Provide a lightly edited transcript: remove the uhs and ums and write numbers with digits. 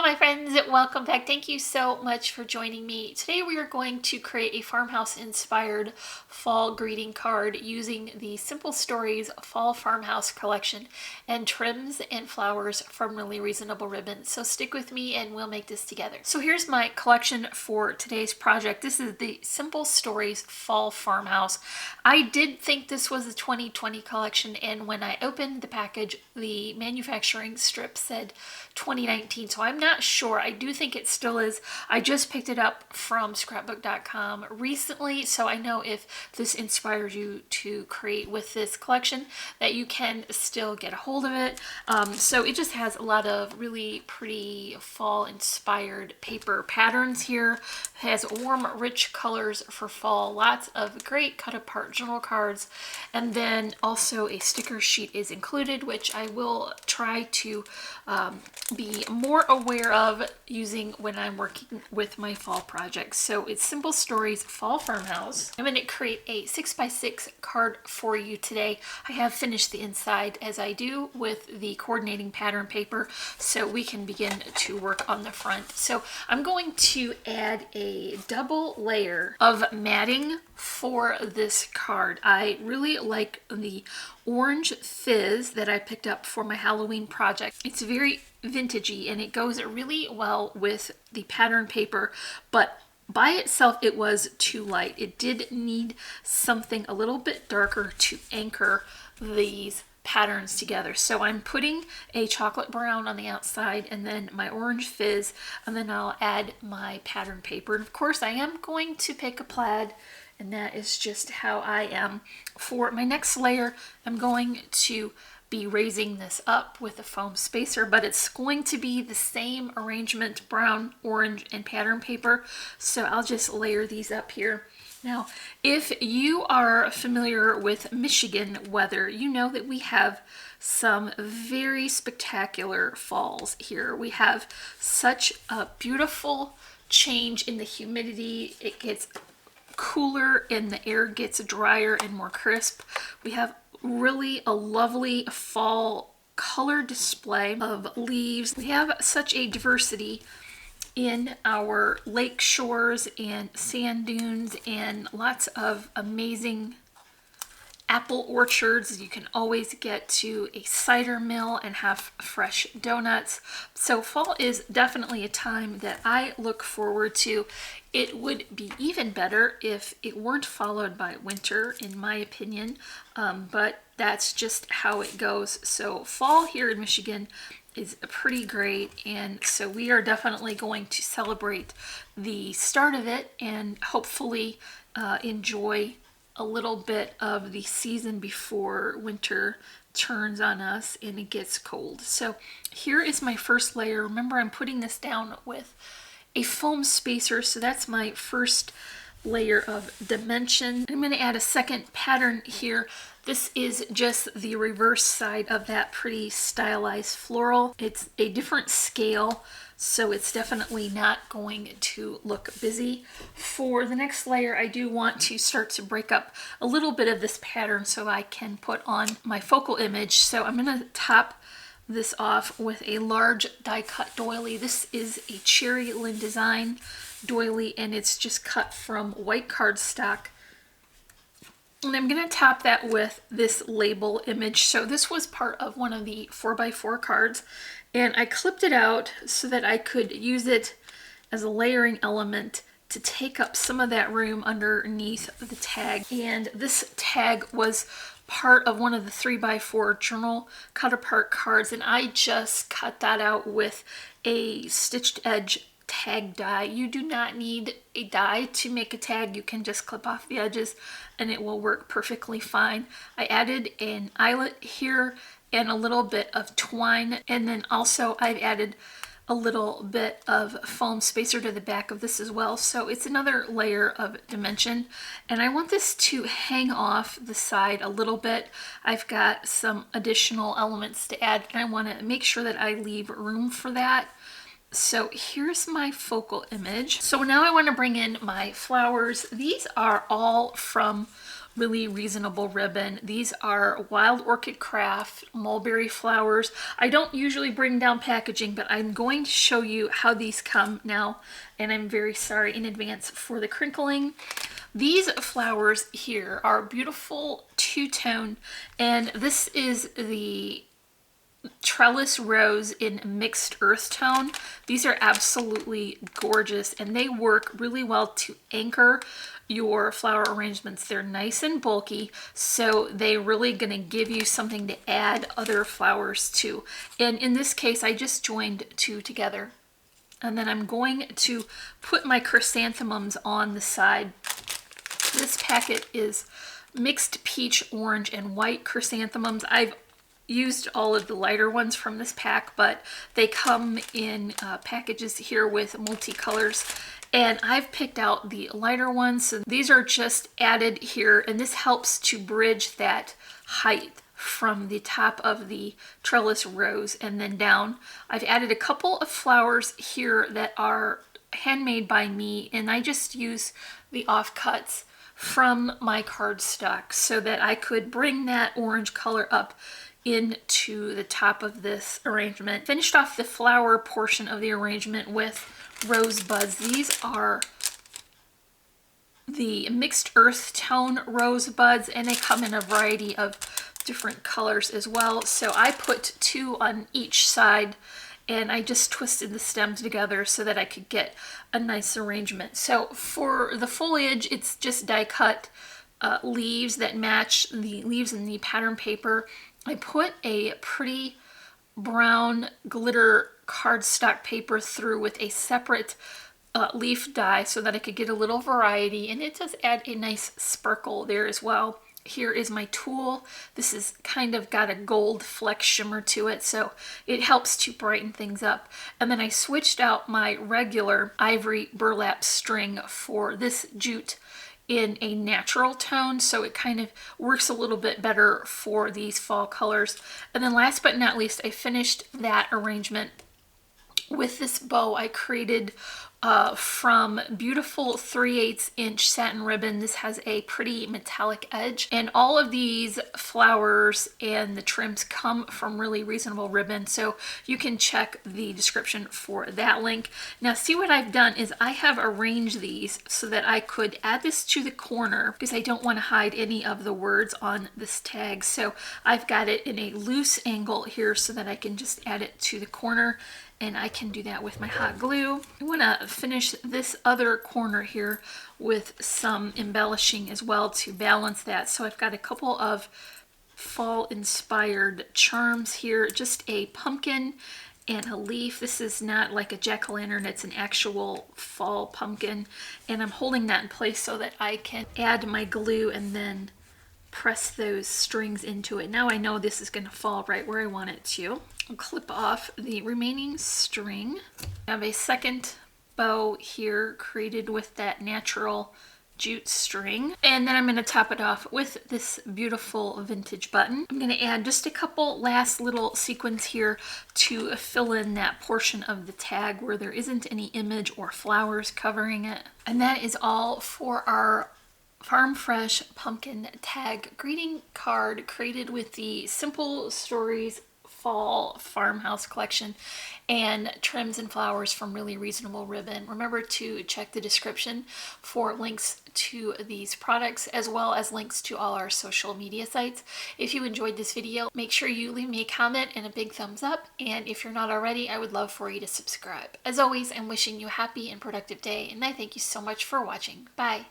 Hi friends, welcome back. Thank you so much for joining me. Today we are going to create a farmhouse inspired fall greeting card using the Simple Stories Fall Farmhouse collection and trims and flowers from Really Reasonable Ribbon. So stick with me and we'll make this together. So here's my collection for today's project. This is the Simple Stories Fall Farmhouse. I did think this was a 2020 collection, and when I opened the package, the manufacturing strip said 2019, so I'm not sure. I do think it still is. I just picked it up from scrapbook.com recently, so I know if this inspires you to create with this collection that you can still get a hold of it. So it just has a lot of really pretty fall inspired paper patterns here. It has warm, rich colors for fall, lots of great cut apart journal cards, and then also a sticker sheet is included, which I will try to be more aware of using when I'm working with my fall projects. So it's Simple Stories Fall Farmhouse. I'm going to create a 6x6 card for you today. I have finished the inside as I do with the coordinating pattern paper, so we can begin to work on the front. So I'm going to add a double layer of matting for this card. I really like the orange fizz that I picked up for my Halloween project. It's very vintagey and it goes really well with the pattern paper, but by itself it was too light. It did need something a little bit darker to anchor these patterns together. So I'm putting a chocolate brown on the outside and then my orange fizz, and then I'll add my pattern paper. And of course I am going to pick a plaid, and that is just how I am. For my next layer, I'm going to be raising this up with a foam spacer, but it's going to be the same arrangement, brown, orange, and pattern paper. So I'll just layer these up here. Now, if you are familiar with Michigan weather, you know that we have some very spectacular falls here. We have such a beautiful change in the humidity. It gets cooler and the air gets drier and more crisp. We have really a lovely fall color display of leaves. We have such a diversity in our lake shores and sand dunes and lots of amazing apple orchards. You can always get to a cider mill and have fresh donuts. So fall is definitely a time that I look forward to. It would be even better if it weren't followed by winter, in my opinion, but that's just how it goes. So fall here in Michigan is pretty great, and so we are definitely going to celebrate the start of it and hopefully enjoy a little bit of the season before winter turns on us and it gets cold. So here is my first layer. Remember, I'm putting this down with a foam spacer, so that's my first layer of dimension. I'm going to add a second pattern here. This is just the reverse side of that pretty stylized floral. It's a different scale, so it's definitely not going to look busy. For the next layer, I do want to start to break up a little bit of this pattern so I can put on my focal image. So I'm going to top this off with a large die cut doily. This is a cherry lin design doily, and it's just cut from white cardstock. And I'm going to top that with this label image. So this was part of one of the 4x4 cards, and I clipped it out so that I could use it as a layering element to take up some of that room underneath the tag. And this tag was part of one of the 3x4 journal cut apart cards, and I just cut that out with a stitched edge tag die. You do not need a die to make a tag. You can just clip off the edges and it will work perfectly fine. I added an eyelet here and a little bit of twine, and then also I've added a little bit of foam spacer to the back of this as well. So it's another layer of dimension, and I want this to hang off the side a little bit. I've got some additional elements to add, and I want to make sure that I leave room for that. So here's my focal image. So now I want to bring in my flowers. These are all from really reasonable ribbon. These are Wild Orchid Craft mulberry flowers. I don't usually bring down packaging, but I'm going to show you how these come now, and I'm very sorry in advance for the crinkling. These flowers here are beautiful two-tone, and this is the Trellis Rose in mixed earth tone. These are absolutely gorgeous, and they work really well to anchor your flower arrangements. They're nice and bulky, so they're really going to give you something to add other flowers to. And in this case, I just joined two together. And then I'm going to put my chrysanthemums on the side. This packet is mixed peach, orange, and white chrysanthemums. I've used all of the lighter ones from this pack, but they come in packages here with multicolors, and I've picked out the lighter ones. So these are just added here, and this helps to bridge that height from the top of the trellis rose and then down. I've added a couple of flowers here that are handmade by me, and I just use the offcuts from my cardstock so that I could bring that orange color up into the top of this arrangement. Finished off the flower portion of the arrangement with rose buds. These are the mixed earth tone rose buds, and they come in a variety of different colors as well. So I put two on each side, and I just twisted the stems together so that I could get a nice arrangement. So for the foliage, it's just die cut leaves that match the leaves in the pattern paper. I put a pretty brown glitter cardstock paper through with a separate leaf die so that I could get a little variety, and it does add a nice sparkle there as well. Here is my tool. This is kind of got a gold fleck shimmer to it, so it helps to brighten things up. And then I switched out my regular ivory burlap string for this jute in a natural tone, so it kind of works a little bit better for these fall colors. And then last but not least, I finished that arrangement with this bow I created from beautiful 3/8 inch satin ribbon. This has a pretty metallic edge, and all of these flowers and the trims come from really reasonable ribbon, so you can check the description for that link. Now see, what I've done is I have arranged these so that I could add this to the corner because I don't want to hide any of the words on this tag. So I've got it in a loose angle here so that I can just add it to the corner, and I can do that with my hot glue. I want to finish this other corner here with some embellishing as well to balance that. So I've got a couple of fall inspired charms here, just a pumpkin and a leaf. This is not like a jack-o'-lantern, it's an actual fall pumpkin, and I'm holding that in place so that I can add my glue and then press those strings into it. Now I know this is going to fall right where I want it to. I'll clip off the remaining string. I have a second bow here created with that natural jute string, and then I'm going to top it off with this beautiful vintage button. I'm going to add just a couple last little sequins here to fill in that portion of the tag where there isn't any image or flowers covering it. And that is all for our Farm Fresh pumpkin tag greeting card created with the Simple Stories Fall Farmhouse collection and trims and flowers from Really Reasonable Ribbon. Remember to check the description for links to these products, as well as links to all our social media sites. If you enjoyed this video, make sure you leave me a comment and a big thumbs up, and if you're not already, I would love for you to subscribe. As always, I'm wishing you a happy and productive day, and I thank you so much for watching. Bye!